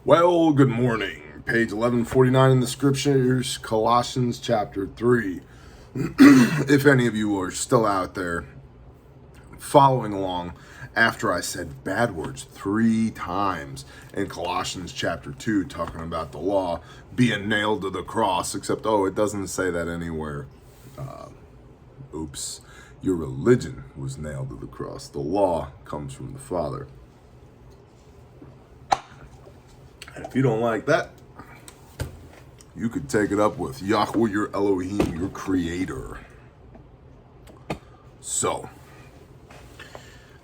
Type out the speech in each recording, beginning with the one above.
Well, good morning. Page 1149 in the scriptures, Colossians chapter 3. If any of you are still out there following along after I said bad words 3 times in Colossians chapter 2, talking about the law being nailed to the cross, except, it doesn't say that anywhere. Oops. Your religion was nailed to the cross. The law comes from the Father. And if you don't like that, you could take it up with Yahweh, your Elohim, your creator. So,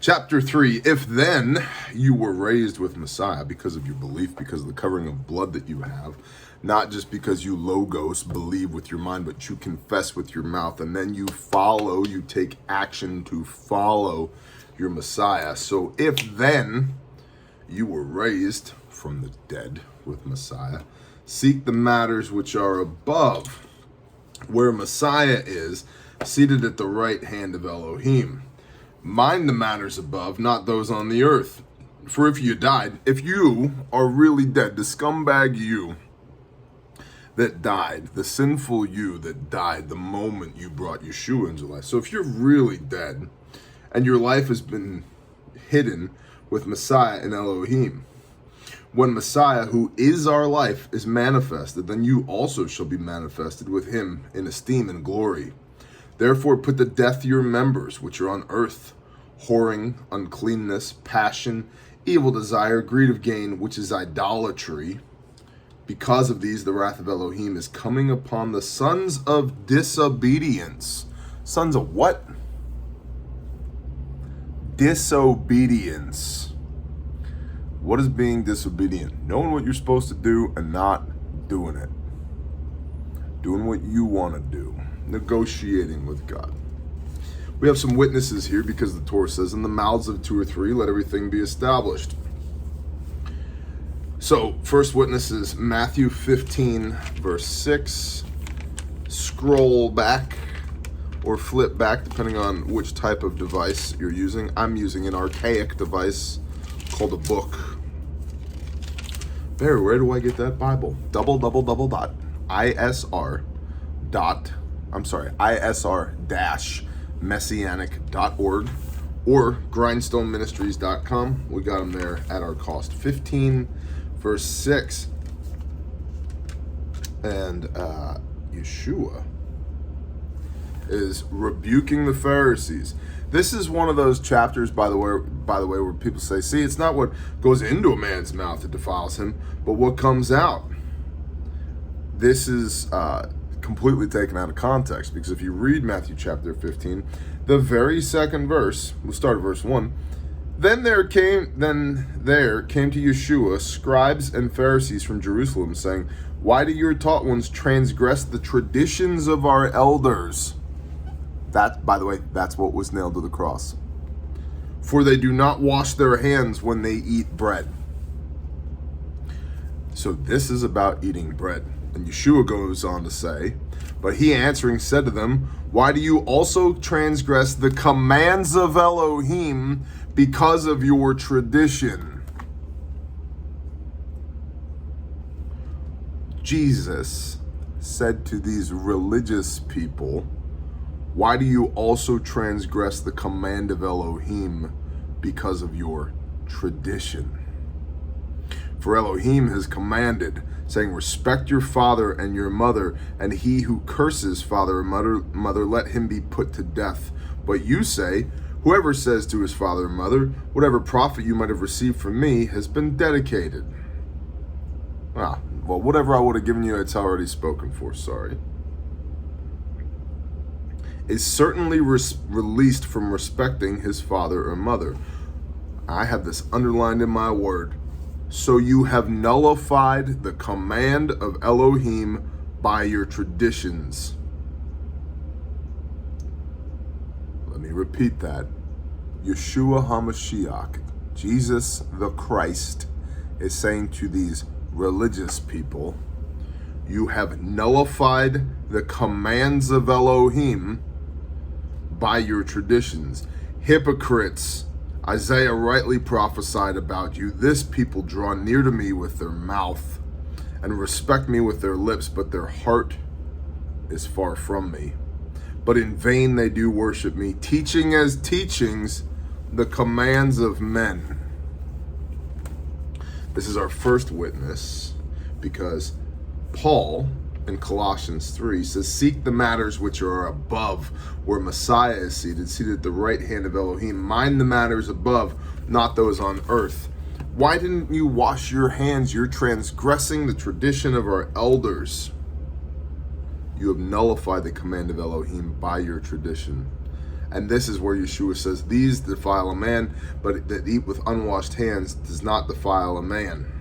chapter 3, if then you were raised with Messiah because of your belief, because of the covering of blood that you have, not just because you logos believe with your mind, but you confess with your mouth, and then you follow, you take action to follow your Messiah. So if then you were raised from the dead with Messiah, seek the matters which are above, where Messiah is, seated at the right hand of Elohim. Mind the matters above, not those on the earth. For if you died, if you are really dead, the scumbag you that died, the sinful you that died the moment you brought Yeshua into life. So if you're really dead and your life has been hidden with Messiah and Elohim, when Messiah, who is our life, is manifested, then you also shall be manifested with him in esteem and glory. Therefore put to death your members which are on earth, whoring, uncleanness, passion, evil desire, greed of gain, which is idolatry. Because of these, the wrath of Elohim is coming upon the sons of disobedience. Sons of what? Disobedience. What is being disobedient? Knowing what you're supposed to do and not doing it. Doing what you want to do. Negotiating with God. We have some witnesses here because the Torah says, in the mouths of 2 or 3, let everything be established. So, first witness is Matthew 15, verse 6. Scroll back or flip back, depending on which type of device you're using. I'm using an archaic device called a book. Barry, where do I get that Bible? isr-messianic.org or grindstoneministries.com. We got them there at our cost. 15, verse 6. And Yeshua is rebuking the Pharisees. This is one of those chapters, by the way, where people say, see, it's not what goes into a man's mouth that defiles him, but what comes out. This is completely taken out of context, because if you read Matthew chapter 15, the very second verse, we'll start at verse 1. Then there came to Yeshua scribes and Pharisees from Jerusalem, saying, why do your taught ones transgress the traditions of our elders? That, by the way, that's what was nailed to the cross. For they do not wash their hands when they eat bread. So this is about eating bread. And Yeshua goes on to say, but he answering said to them, why do you also transgress the commands of Elohim because of your tradition? Jesus said to these religious people, why do you also transgress the command of Elohim because of your tradition? For Elohim has commanded, saying, respect your father and your mother, and he who curses father or mother, let him be put to death. But you say, whoever says to his father or mother, whatever profit you might have received from me has been dedicated. Well, whatever I would have given you, it's already spoken for, sorry. Is certainly released from respecting his father or mother. I have this underlined in my word. So you have nullified the command of Elohim by your traditions. Let me repeat that. Yeshua HaMashiach, Jesus the Christ, is saying to these religious people, you have nullified the commands of Elohim by your traditions. Hypocrites, Isaiah rightly prophesied about you. This people draw near to me with their mouth and respect me with their lips, but their heart is far from me. But in vain they do worship me, teaching as teachings the commands of men. This is our first witness, because Paul in Colossians 3 says, seek the matters which are above, where Messiah is seated at the right hand of Elohim. Mind the matters above, not those on earth. Why didn't you wash your hands? You're transgressing the tradition of our elders. You have nullified the command of Elohim by your tradition. And this is where Yeshua says, these defile a man, but that eat with unwashed hands does not defile a man.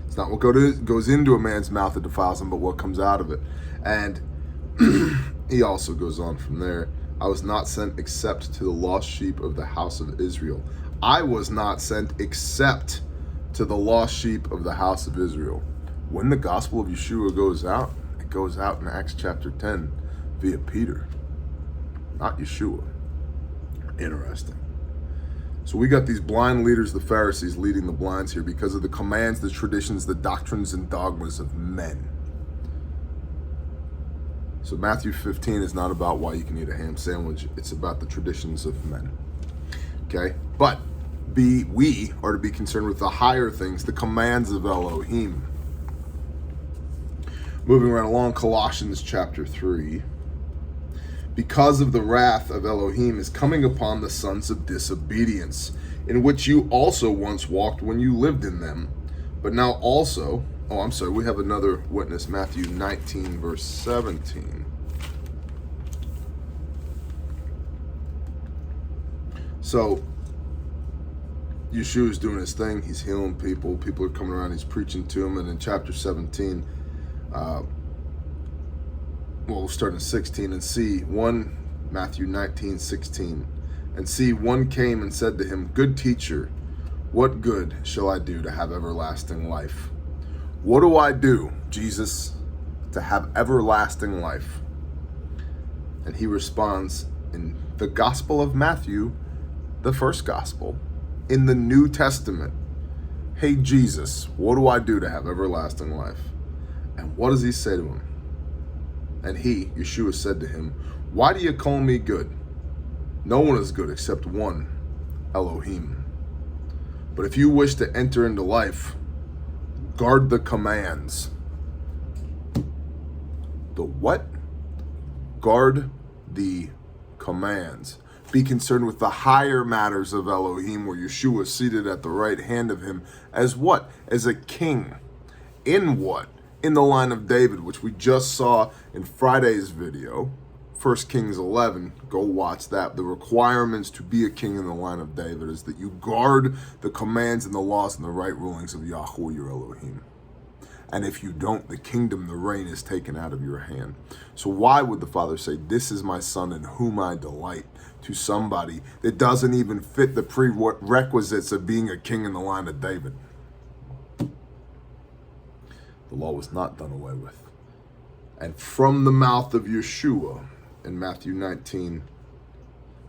It's not what goes into a man's mouth that defiles him, but what comes out of it. And he also goes on from there. I was not sent except to the lost sheep of the house of Israel. I was not sent except to the lost sheep of the house of Israel. When the gospel of Yeshua goes out, it goes out in Acts chapter 10 via Peter, not Yeshua. Interesting. So we got these blind leaders, the Pharisees, leading the blinds here because of the commands, the traditions, the doctrines, and dogmas of men. So Matthew 15 is not about why you can eat a ham sandwich. It's about the traditions of men. Okay? But we are to be concerned with the higher things, the commands of Elohim. Moving right along, Colossians chapter 3. Because of the wrath of Elohim is coming upon the sons of disobedience, in which you also once walked when you lived in them. But now also, we have another witness, Matthew 19, verse 17. So, Yeshua's doing his thing. He's healing people. People are coming around. He's preaching to them. And in chapter 17, we'll start in 16 and see one, Matthew 19, 16. And see, one came and said to him, good teacher, what good shall I do to have everlasting life? What do I do, Jesus, to have everlasting life? And he responds in the Gospel of Matthew, the first Gospel, in the New Testament. Hey, Jesus, what do I do to have everlasting life? And what does he say to him? And he, Yeshua, said to him, why do you call me good? No one is good except one, Elohim. But if you wish to enter into life, guard the commands. The what? Guard the commands. Be concerned with the higher matters of Elohim, where Yeshua is seated at the right hand of him as what? As a king. In what? In the line of David, which we just saw in Friday's video, 1 Kings 11. Go watch that. The requirements to be a king in the line of David is that you guard the commands and the laws and the right rulings of Yahweh, your Elohim. And if you don't, the kingdom, the reign is taken out of your hand. So why would the Father say, this is my son in whom I delight, to somebody that doesn't even fit the prerequisites of being a king in the line of David? The law was not done away with. And from the mouth of Yeshua in Matthew 19,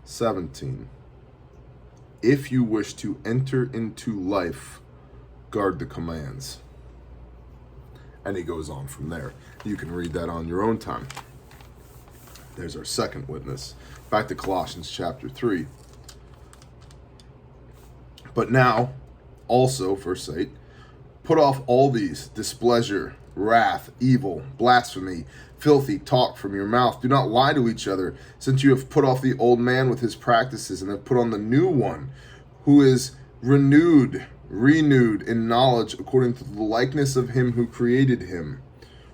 17, if you wish to enter into life, guard the commands. And he goes on from there. You can read that on your own time. There's our second witness. Back to Colossians chapter 3. But now, also, verse 8, put off all these, displeasure, wrath, evil, blasphemy, filthy talk from your mouth. Do not lie to each other, since you have put off the old man with his practices and have put on the new one, who is renewed in knowledge according to the likeness of him who created him.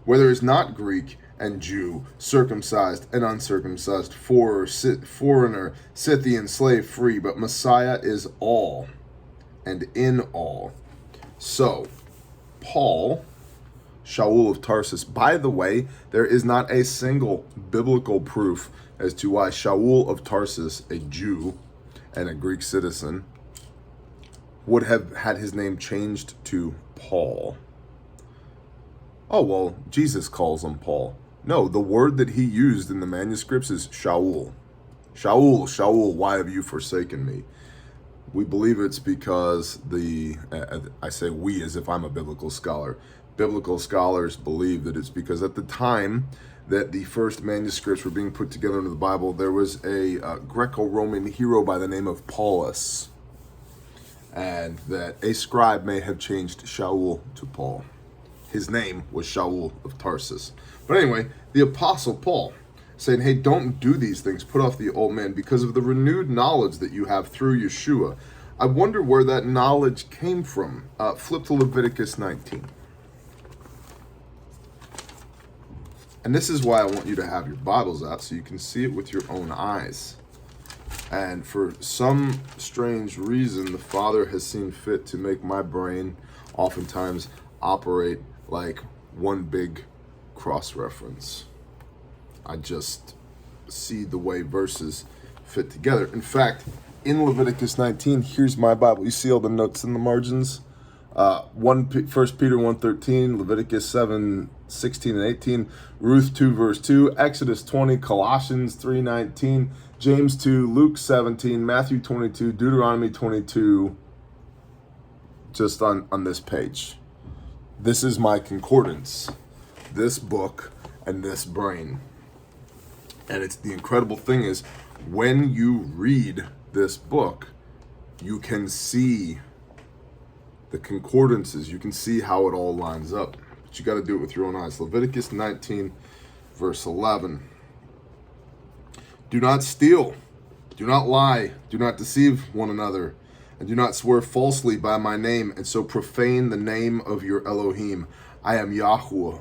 Where there is not Greek and Jew, circumcised and uncircumcised, foreigner, Scythian, slave, free, but Messiah is all and in all. So, Paul, Shaul of Tarsus, by the way, there is not a single biblical proof as to why Shaul of Tarsus, a Jew and a Greek citizen, would have had his name changed to Paul. Oh, well, Jesus calls him Paul. No, the word that he used in the manuscripts is Shaul. Shaul, Shaul, why have you forsaken me? We believe it's because I say we as if I'm a biblical scholar. Biblical scholars believe that it's because at the time that the first manuscripts were being put together into the Bible, there was a Greco-Roman hero by the name of Paulus, and that a scribe may have changed Shaul to Paul. His name was Shaul of Tarsus. But anyway, the Apostle Paul saying, hey, don't do these things. Put off the old man because of the renewed knowledge that you have through Yeshua. I wonder where that knowledge came from. Flip to Leviticus 19. And this is why I want you to have your Bibles out, so you can see it with your own eyes. And for some strange reason, the Father has seen fit to make my brain oftentimes operate like one big cross-reference. I just see the way verses fit together. In fact, in Leviticus 19, here's my Bible. You see all the notes in the margins? 1 Peter 1:13, Leviticus 7:16 and 18, Ruth 2 verse 2, Exodus 20, Colossians 3:19, James 2, Luke 17, Matthew 22, Deuteronomy 22, just on this page. This is my concordance, this book and this brain. And it's the incredible thing is when you read this book, you can see the concordances, you can see how it all lines up. But you got to do it with your own eyes. Leviticus 19, verse 11. Do not steal, do not lie, do not deceive one another, and do not swear falsely by my name, and so profane the name of your Elohim. I am Yahweh.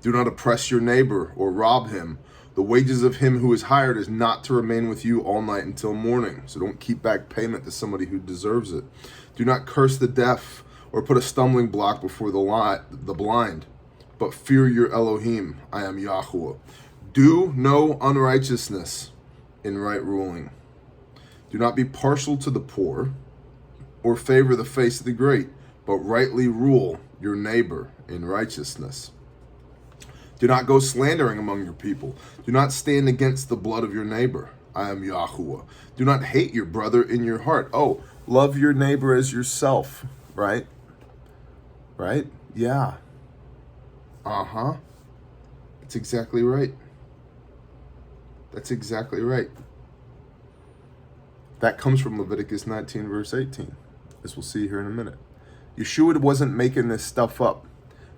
Do not oppress your neighbor or rob him. The wages of him who is hired is not to remain with you all night until morning. So don't keep back payment to somebody who deserves it. Do not curse the deaf or put a stumbling block before the blind, but fear your Elohim. I am Yahweh. Do no unrighteousness in right ruling. Do not be partial to the poor or favor the face of the great, but rightly rule your neighbor in righteousness. Do not go slandering among your people. Do not stand against the blood of your neighbor. I am Yahuwah. Do not hate your brother in your heart. Oh, love your neighbor as yourself, right? Right? Yeah. Uh-huh. That's exactly right. That's exactly right. That comes from Leviticus 19, verse 18, as we'll see here in a minute. Yeshua wasn't making this stuff up.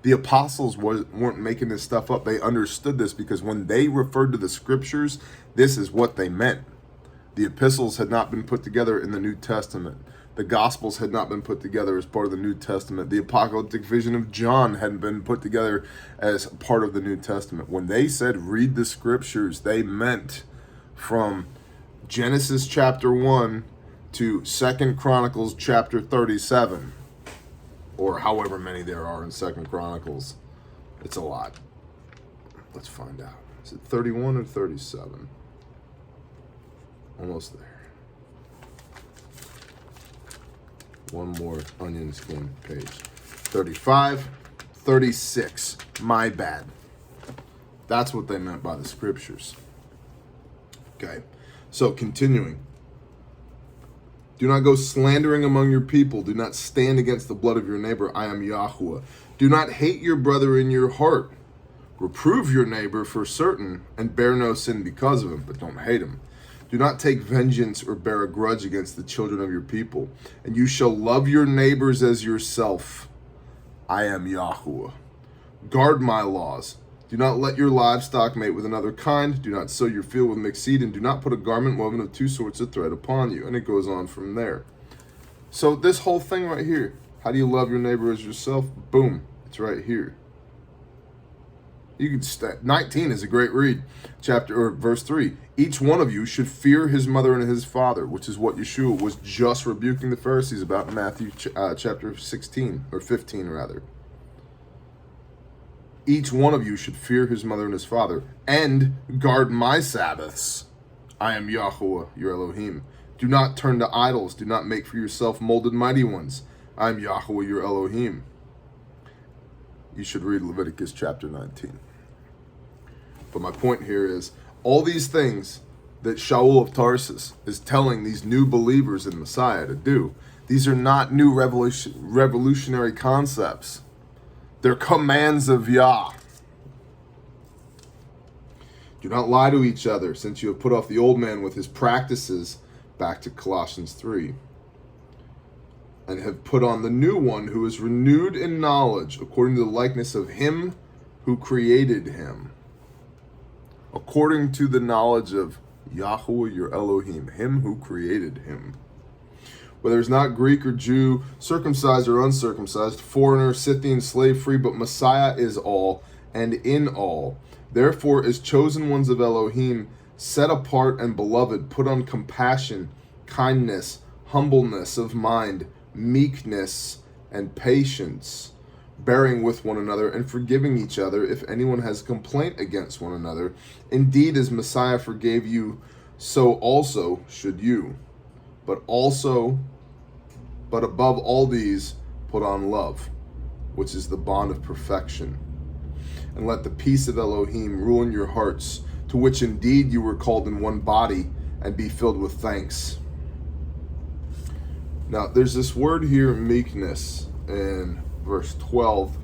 The apostles weren't making this stuff up. They understood this because when they referred to the scriptures, this is what they meant. The epistles had not been put together in the New Testament. The Gospels had not been put together as part of the New Testament. The apocalyptic vision of John hadn't been put together as part of the New Testament. When they said read the scriptures, they meant from Genesis chapter 1 to 2 Chronicles chapter 37. Or however many there are in 2 Chronicles. It's a lot. Let's find out. Is it 31 or 37? Almost there. One more onion skin page. 35, 36. My bad. That's what they meant by the scriptures. Okay. So continuing. Do not go slandering among your people. Do not stand against the blood of your neighbor. I am Yahuwah. Do not hate your brother in your heart. Reprove your neighbor for certain and bear no sin because of him, but don't hate him. Do not take vengeance or bear a grudge against the children of your people. And you shall love your neighbors as yourself. I am Yahuwah. Guard my laws. Do not let your livestock mate with another kind. Do not sow your field with mixed seed, and do not put a garment woven of two sorts of thread upon you. And it goes on from there. So this whole thing right here, how do you love your neighbor as yourself? Boom, it's right here. You can 19 is a great read. Verse 3. Each one of you should fear his mother and his father, which is what Yeshua was just rebuking the Pharisees about in Matthew chapter 16, or 15 rather. Each one of you should fear his mother and his father, and guard my Sabbaths. I am Yahuwah, your Elohim. Do not turn to idols. Do not make for yourself molded mighty ones. I am Yahuwah, your Elohim. You should read Leviticus chapter 19. But my point here is, all these things that Shaul of Tarsus is telling these new believers in Messiah to do. These are not new revolutionary concepts. They're commands of Yah. Do not lie to each other, since you have put off the old man with his practices, back to Colossians 3, and have put on the new one, who is renewed in knowledge according to the likeness of him who created him, according to the knowledge of Yahweh your Elohim, him who created him. Whether it's not Greek or Jew, circumcised or uncircumcised, foreigner, Scythian, slave free, but Messiah is all and in all. Therefore, as chosen ones of Elohim, set apart and beloved, put on compassion, kindness, humbleness of mind, meekness, and patience, bearing with one another and forgiving each other if anyone has a complaint against one another. Indeed, as Messiah forgave you, so also should you. But above all these, put on love, which is the bond of perfection. And let the peace of Elohim rule in your hearts, to which indeed you were called in one body, and be filled with thanks. Now, there's this word here, meekness, in verse 12,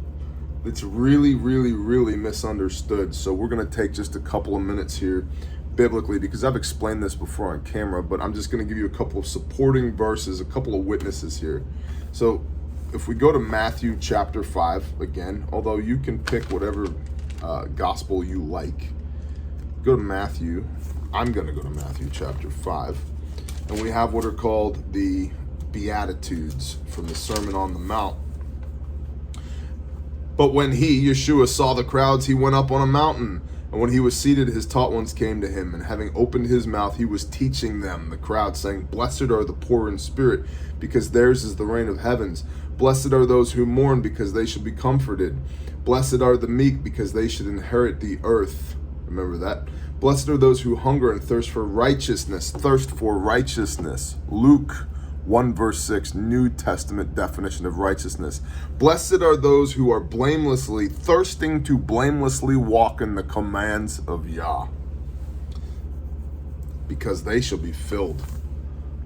that's really, really, really misunderstood. So we're going to take just a couple of minutes here biblically, because I've explained this before on camera, but I'm just going to give you a couple of supporting verses, a couple of witnesses here. So if we go to Matthew chapter 5 again, although you can pick whatever gospel you like, go to Matthew. I'm going to go to Matthew chapter 5, and we have what are called the Beatitudes from the Sermon on the Mount. But when he, Yeshua, saw the crowds, he went up on a mountain. And when he was seated, his taught ones came to him. And having opened his mouth, he was teaching them, the crowd, saying, Blessed are the poor in spirit, because theirs is the reign of heavens. Blessed are those who mourn, because they shall be comforted. Blessed are the meek, because they should inherit the earth. Remember that. Blessed are those who hunger and thirst for righteousness. Luke 1 verse 6, New Testament definition of righteousness. Blessed are those who are blamelessly thirsting to blamelessly walk in the commands of Yah, because they shall be filled.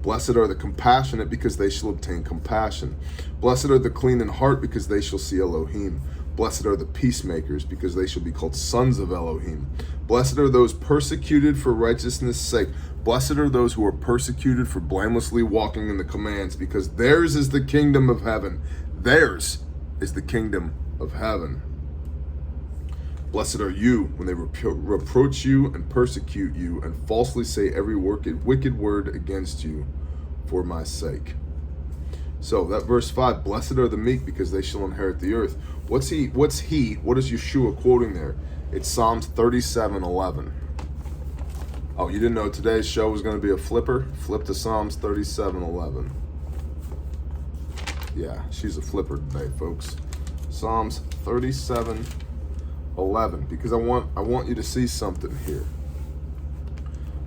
Blessed are the compassionate, because they shall obtain compassion. Blessed are the clean in heart, because they shall see Elohim. Blessed are the peacemakers, because they shall be called sons of Elohim. Blessed are those persecuted for righteousness' sake. Blessed are those who are persecuted for blamelessly walking in the commands, because theirs is the kingdom of heaven. Theirs is the kingdom of heaven. Blessed are you when they reproach you and persecute you and falsely say every wicked word against you for my sake. So that verse 5, blessed are the meek, because they shall inherit the earth. What is Yeshua quoting there? It's Psalms 37:11. Oh, you didn't know today's show was going to be a flipper? Flip to Psalms 37:11. Yeah, she's a flipper today, folks. Psalms 37:11, because I want you to see something here.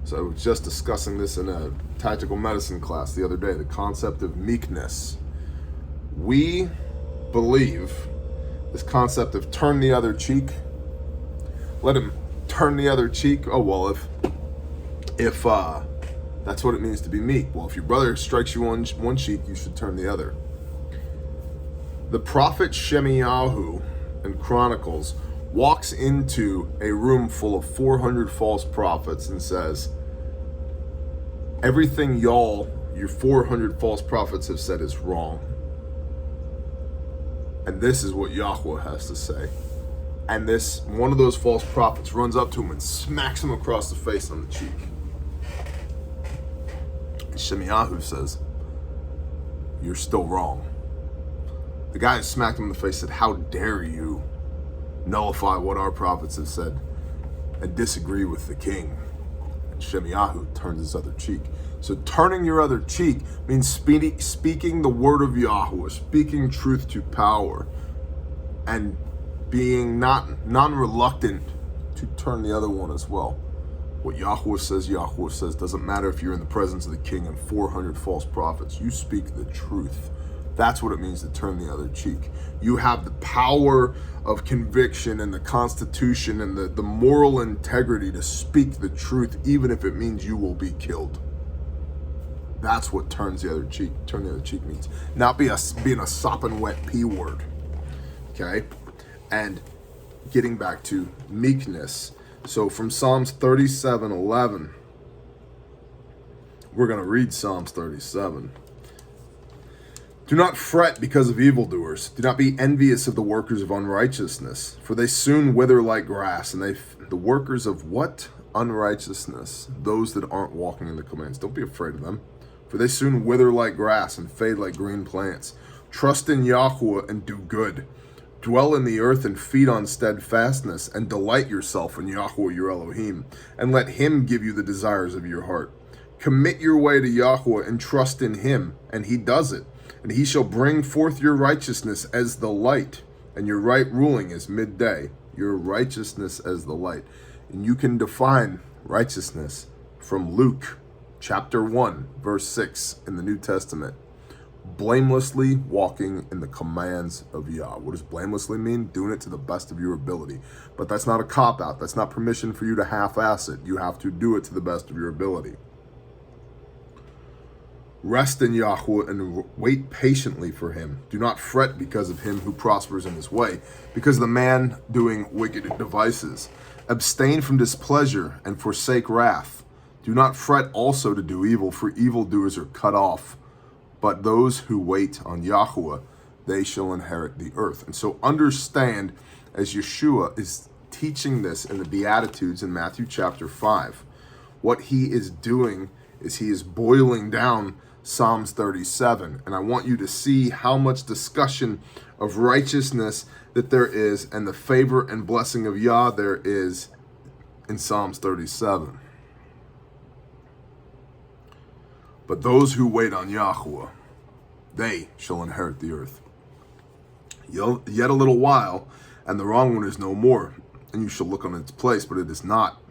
So I was just discussing this in a tactical medicine class the other day, the concept of meekness. We believe this concept of turn the other cheek. Let him turn the other cheek. Oh, well, if that's what it means to be meek. Well, if your brother strikes you on one cheek, you should turn the other. The prophet Shemiyahu in Chronicles walks into a room full of 400 false prophets and says, everything your 400 false prophets have said is wrong. And this is what Yahweh has to say. And one of those false prophets runs up to him and smacks him across the face on the cheek. Shemiyahu says, you're still wrong. The guy who smacked him in the face said, how dare you nullify what our prophets have said and disagree with the king? And Shemiyahu turned his other cheek. So turning your other cheek means speaking the word of Yahweh, speaking truth to power, and being non-reluctant to turn the other one as well. What Yahweh says, Doesn't matter if you're in the presence of the king and 400 false prophets. You speak the truth. That's what it means to turn the other cheek. You have the power of conviction and the constitution and the moral integrity to speak the truth, even if it means you will be killed. That's what turn the other cheek means. Not being a sopping wet P word. Okay? And getting back to meekness. So from Psalms 37:11, we're going to read Psalms 37. Do not fret because of evildoers. Do not be envious of the workers of unrighteousness, for they soon wither like grass. And the workers of what? Unrighteousness. Those that aren't walking in the commands. Don't be afraid of them, for they soon wither like grass and fade like green plants. Trust in Yahweh and do good. Dwell in the earth and feed on steadfastness, and delight yourself in Yahweh your Elohim, and let him give you the desires of your heart. Commit your way to Yahweh and trust in him, and he does it. And he shall bring forth your righteousness as the light, and your right ruling as midday, your righteousness as the light. And you can define righteousness from Luke chapter 1, verse 6 in the New Testament. Blamelessly walking in the commands of Yah. What does blamelessly mean? Doing it to the best of your ability. But that's not a cop-out. That's not permission for you to half-ass it. You have to do it to the best of your ability. Rest in Yahweh and wait patiently for him. Do not fret because of him who prospers in his way, because of the man doing wicked devices. Abstain from displeasure and forsake wrath. Do not fret also to do evil, for evildoers are cut off. But those who wait on Yahweh, they shall inherit the earth. And so understand, as Yeshua is teaching this in the Beatitudes in Matthew chapter 5, what he is doing is he is boiling down Psalms 37. And I want you to see how much discussion of righteousness that there is and the favor and blessing of Yah there is in Psalms 37. But those who wait on Yahweh, they shall inherit the earth. Yet a little while, and the wrong one is no more, and you shall look on its place, but it is not.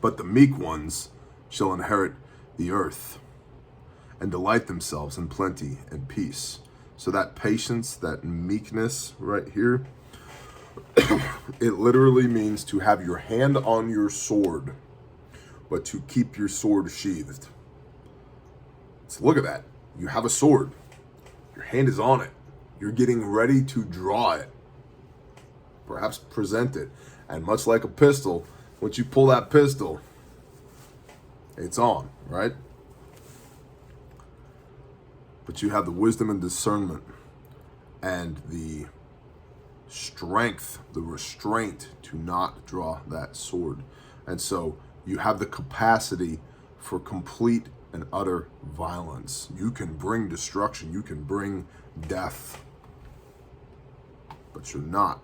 But the meek ones shall inherit the earth, and delight themselves in plenty and peace. So that patience, that meekness right here, it literally means to have your hand on your sword, but to keep your sword sheathed. So look at that. You have a sword. Your hand is on it. You're getting ready to draw it. Perhaps present it. And much like a pistol, once you pull that pistol, it's on, right? But you have the wisdom and discernment and the strength, the restraint to not draw that sword. And so you have the capacity for complete and utter violence. You can bring destruction. You can bring death. But you're not,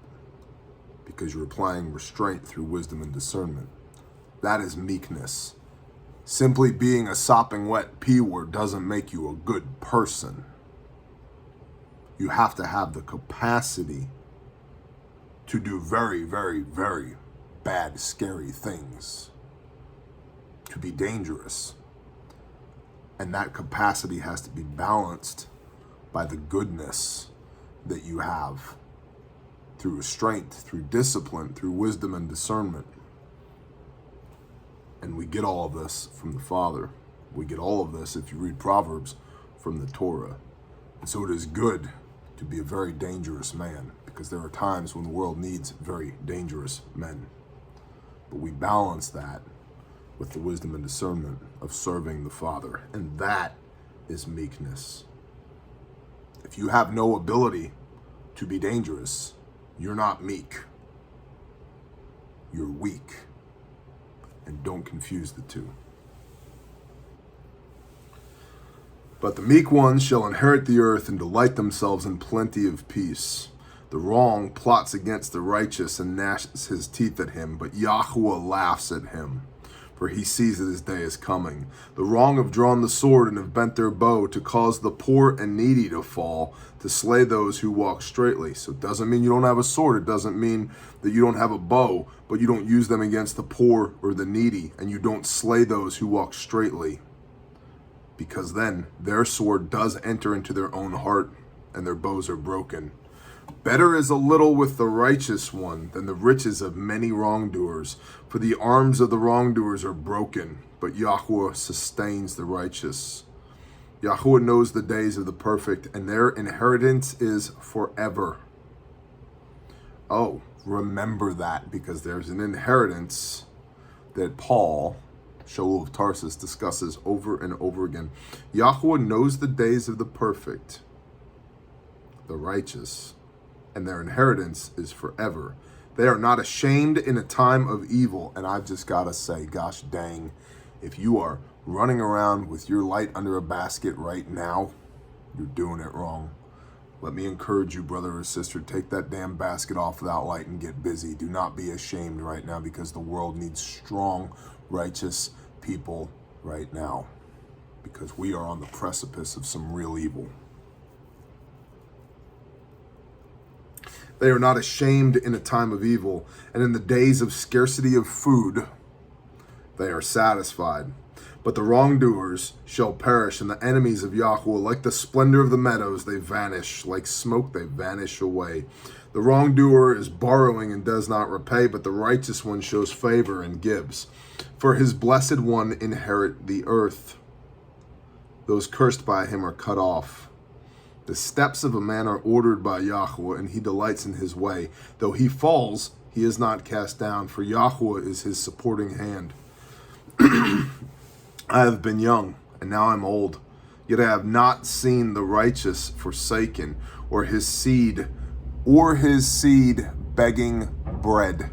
because you're applying restraint through wisdom and discernment. That is meekness. Simply being a sopping wet P word doesn't make you a good person. You have to have the capacity to do very, very, very bad, scary things. To be dangerous. And that capacity has to be balanced by the goodness that you have through restraint, through discipline, through wisdom and discernment. And we get all of this from the Father. We get all of this, if you read Proverbs, from the Torah. And so it is good to be a very dangerous man, because there are times when the world needs very dangerous men. But we balance that with the wisdom and discernment of serving the Father. And that is meekness. If you have no ability to be dangerous, you're not meek. You're weak. And don't confuse the two. But the meek ones shall inherit the earth and delight themselves in plenty of peace. The wrong plots against the righteous and gnashes his teeth at him, but Yahweh laughs at him, for he sees that his day is coming. The wrong have drawn the sword and have bent their bow to cause the poor and needy to fall, to slay those who walk straightly. So it doesn't mean you don't have a sword. It doesn't mean that you don't have a bow, but you don't use them against the poor or the needy, and you don't slay those who walk straightly. because then their sword does enter into their own heart, and their bows are broken. Better is a little with the righteous one than the riches of many wrongdoers, for the arms of the wrongdoers are broken, but Yahweh sustains the righteous. Yahweh knows the days of the perfect, and their inheritance is forever. Oh, remember that, because there's an inheritance that Paul, Shaul of Tarsus, discusses over and over again. Yahweh knows the days of the perfect, the righteous, and their inheritance is forever. They are not ashamed in a time of evil. And I've just got to say, gosh dang, if you are running around with your light under a basket right now, you're doing it wrong. Let me encourage you, brother or sister, take that damn basket off without light and get busy. Do not be ashamed right now, because the world needs strong, righteous people right now, because we are on the precipice of some real evil. They are not ashamed in a time of evil, and in the days of scarcity of food, they are satisfied. But the wrongdoers shall perish, and the enemies of Yahweh, like the splendor of the meadows, they vanish. Like smoke, they vanish away. The wrongdoer is borrowing and does not repay, but the righteous one shows favor and gives. For his blessed one inherit the earth. Those cursed by him are cut off. The steps of a man are ordered by Yahweh, and he delights in his way. Though he falls, he is not cast down, for Yahweh is his supporting hand. I have been young, and now I'm old, yet I have not seen the righteous forsaken, or his seed begging bread.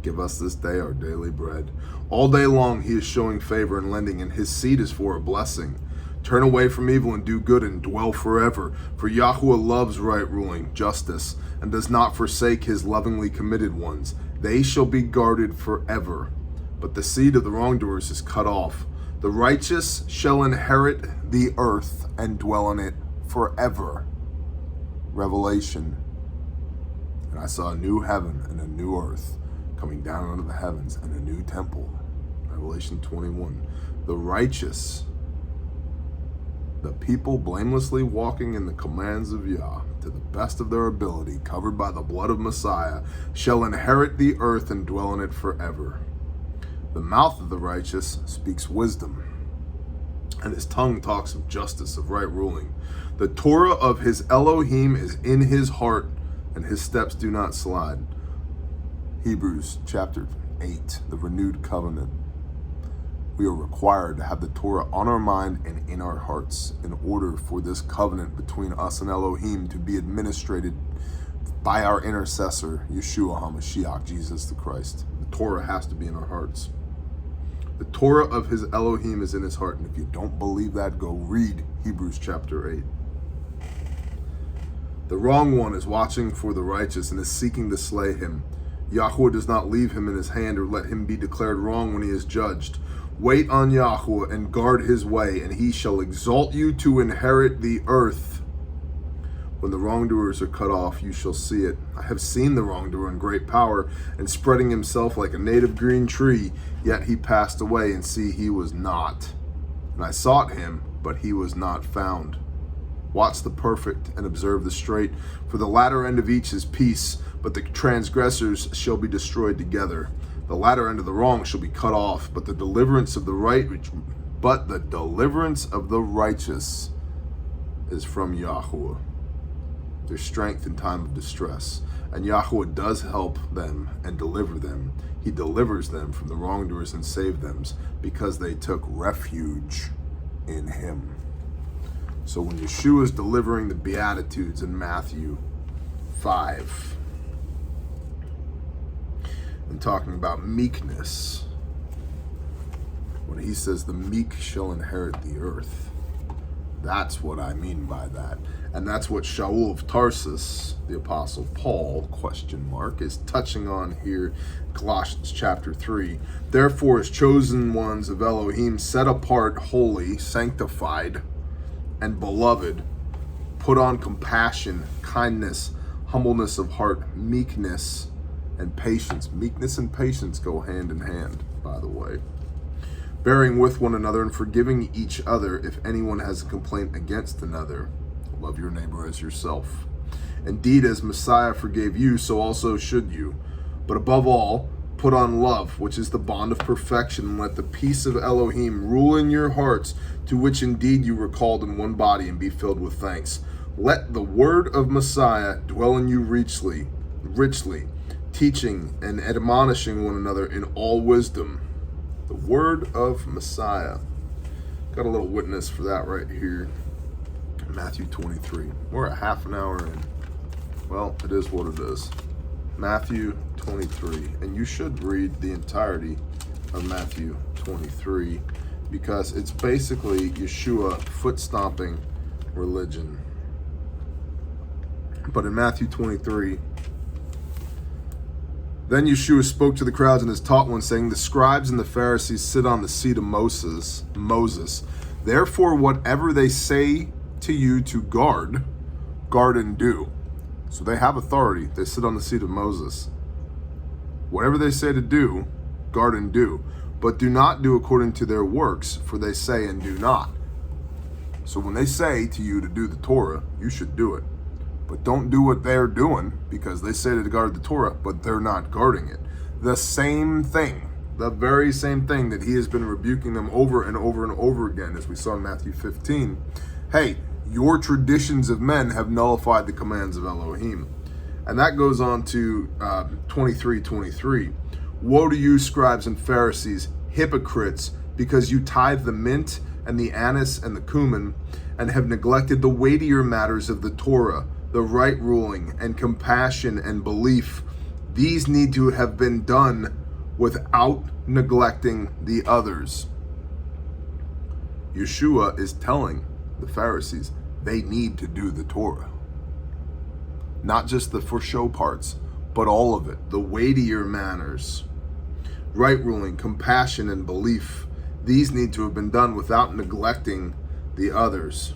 Give us this day our daily bread. All day long he is showing favor and lending, and his seed is for a blessing. Turn away from evil and do good and dwell forever. For Yahweh loves right ruling, justice, and does not forsake his lovingly committed ones. They shall be guarded forever. But the seed of the wrongdoers is cut off. The righteous shall inherit the earth and dwell in it forever. Revelation. And I saw a new heaven and a new earth coming down out of the heavens, and a new temple. Revelation 21. The righteous, the people blamelessly walking in the commands of Yah to the best of their ability, covered by the blood of Messiah, shall inherit the earth and dwell in it forever. The mouth of the righteous speaks wisdom, and his tongue talks of justice, of right ruling. The Torah of his Elohim is in his heart, and his steps do not slide. Hebrews chapter 8, the renewed covenant. We are required to have the Torah on our mind and in our hearts in order for this covenant between us and Elohim to be administrated by our intercessor, Yeshua HaMashiach, Jesus the Christ. The Torah has to be in our hearts. The Torah of his Elohim is in his heart. And if you don't believe that, go read Hebrews chapter 8. The wrong one is watching for the righteous and is seeking to slay him. Yahweh does not leave him in his hand or let him be declared wrong when he is judged. Wait on Yahweh and guard his way, and he shall exalt you to inherit the earth. When the wrongdoers are cut off, you shall see it. I have seen the wrongdoer in great power and spreading himself like a native green tree, yet he passed away, and see, he was not. And I sought him, but he was not found. Watch the perfect and observe the straight, for the latter end of each is peace, but the transgressors shall be destroyed together. The latter end of the wrong shall be cut off, but the deliverance of the righteous is from Yahweh. Their strength in time of distress, and Yahweh does help them and deliver them. He delivers them from the wrongdoers and save them, because they took refuge in him. So when Yeshua is delivering the Beatitudes in Matthew 5, and talking about meekness, when he says the meek shall inherit the earth, that's what I mean by that. And that's what Shaul of Tarsus, the Apostle Paul, is touching on here, Colossians chapter 3. Therefore, as chosen ones of Elohim, set apart, holy, sanctified, and beloved, put on compassion, kindness, humbleness of heart, meekness, and patience. Meekness and patience go hand in hand. by the way. Bearing with one another and forgiving each other if anyone has a complaint against another. Love your neighbor as yourself. Indeed, as Messiah forgave you, so also should you. But above all, put on love, which is the bond of perfection, and let the peace of Elohim rule in your hearts, to which indeed you were called in one body, and be filled with thanks. Let the word of Messiah dwell in you richly, teaching and admonishing one another in all wisdom. The word of Messiah. Got a little witness for that right here. Matthew 23. We're at half an hour in. Well, it is what it is. Matthew 23. And you should read the entirety of Matthew 23, because it's basically Yeshua foot-stomping religion. But in Matthew 23, then Yeshua spoke to the crowds and his taught ones, saying, the scribes and the Pharisees sit on the seat of Moses. Therefore, whatever they say to you to guard and do. So they have authority. They sit on the seat of Moses. Whatever they say to do, guard and do. But do not do according to their works, for they say and do not. So when they say to you to do the Torah, you should do it. But don't do what they're doing, because they say to guard the Torah, but they're not guarding it. The same thing, the very same thing that he has been rebuking them over and over and over again, as we saw in Matthew 15. Hey, your traditions of men have nullified the commands of Elohim. And that goes on to 23:23. Woe to you, scribes and Pharisees, hypocrites, because you tithe the mint and the anise and the cumin, and have neglected the weightier matters of the Torah, the right ruling and compassion and belief. These need to have been done without neglecting the others. Yeshua is telling the Pharisees they need to do the Torah. Not just the for show parts, but all of it. The weightier manners, right ruling, compassion, and belief. These need to have been done without neglecting the others.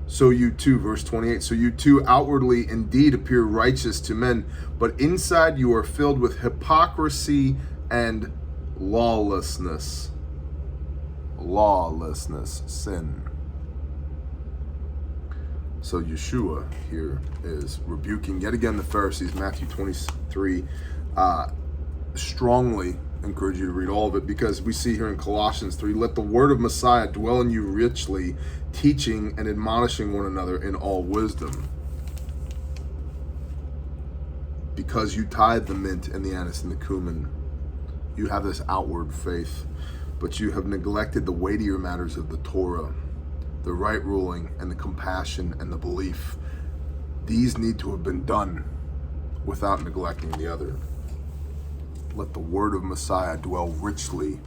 So you too, verse 28, so you too outwardly indeed appear righteous to men, but inside you are filled with hypocrisy and lawlessness. Lawlessness, sin. So Yeshua here is rebuking yet again the Pharisees. Matthew 23, strongly encourage you to read all of it, because we see here in Colossians 3, let the word of Messiah dwell in you richly, teaching and admonishing one another in all wisdom. Because you tithe the mint and the anise and the cumin, you have this outward faith, but you have neglected the weightier matters of the Torah, the right ruling and the compassion and the belief. These need to have been done without neglecting the other. Let the word of Messiah dwell richly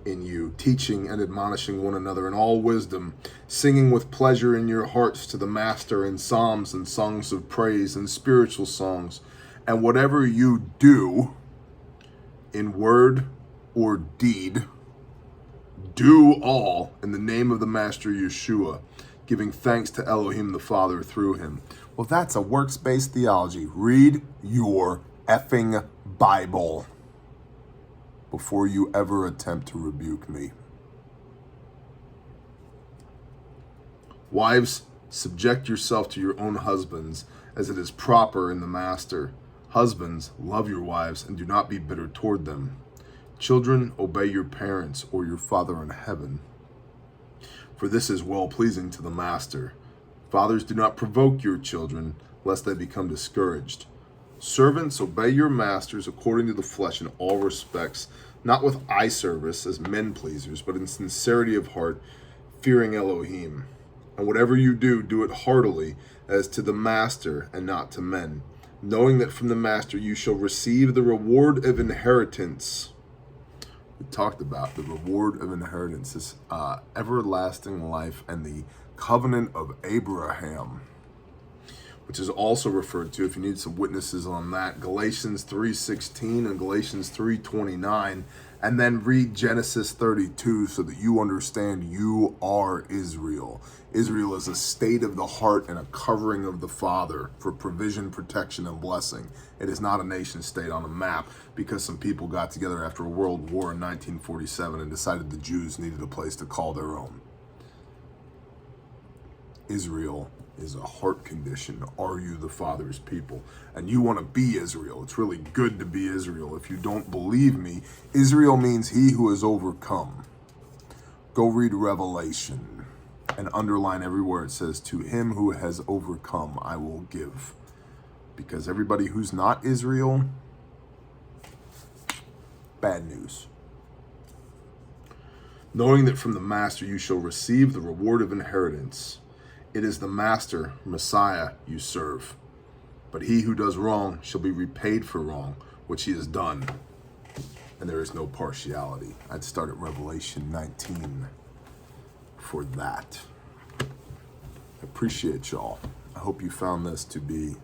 in you, teaching and admonishing one another in all wisdom, singing with pleasure in your hearts to the Master in psalms and songs of praise and spiritual songs. And whatever you do in word or deed, do all in the name of the Master Yeshua, giving thanks to Elohim the Father through him. Well, that's a works-based theology. Read your effing Bible before you ever attempt to rebuke me. Wives, subject yourself to your own husbands, as it is proper in the Master. Husbands, love your wives, and do not be bitter toward them. Children, obey your parents or your Father in heaven, for this is well-pleasing to the Master. Fathers, do not provoke your children, lest they become discouraged. Servants, obey your masters according to the flesh in all respects, not with eye service as men pleasers, but in sincerity of heart, fearing Elohim. And whatever you do, do it heartily, as to the Master and not to men, knowing that from the Master you shall receive the reward of inheritance. We talked about the reward of inheritance, this everlasting life and the covenant of Abraham, which is also referred to, if you need some witnesses on that, Galatians 3:16 and Galatians 3:29, And then read Genesis 32 so that you understand you are Israel. Israel is a state of the heart and a covering of the Father for provision, protection, and blessing. It is not a nation state on a map because some people got together after a world war in 1947 and decided the Jews needed a place to call their own. Israel is a heart condition. Are you the Father's people? And you want to be Israel. It's really good to be Israel. If you don't believe me, Israel means he who has overcome. Go read Revelation and underline everywhere it says, to him who has overcome, I will give. Because everybody who's not Israel, bad news. Knowing that from the master you shall receive the reward of inheritance. It is the master, Messiah, you serve. But he who does wrong shall be repaid for wrong, which he has done. And there is no partiality. I'd start at Revelation 19 for that. I appreciate y'all. I hope you found this to be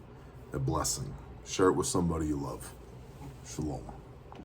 a blessing. Share it with somebody you love. Shalom.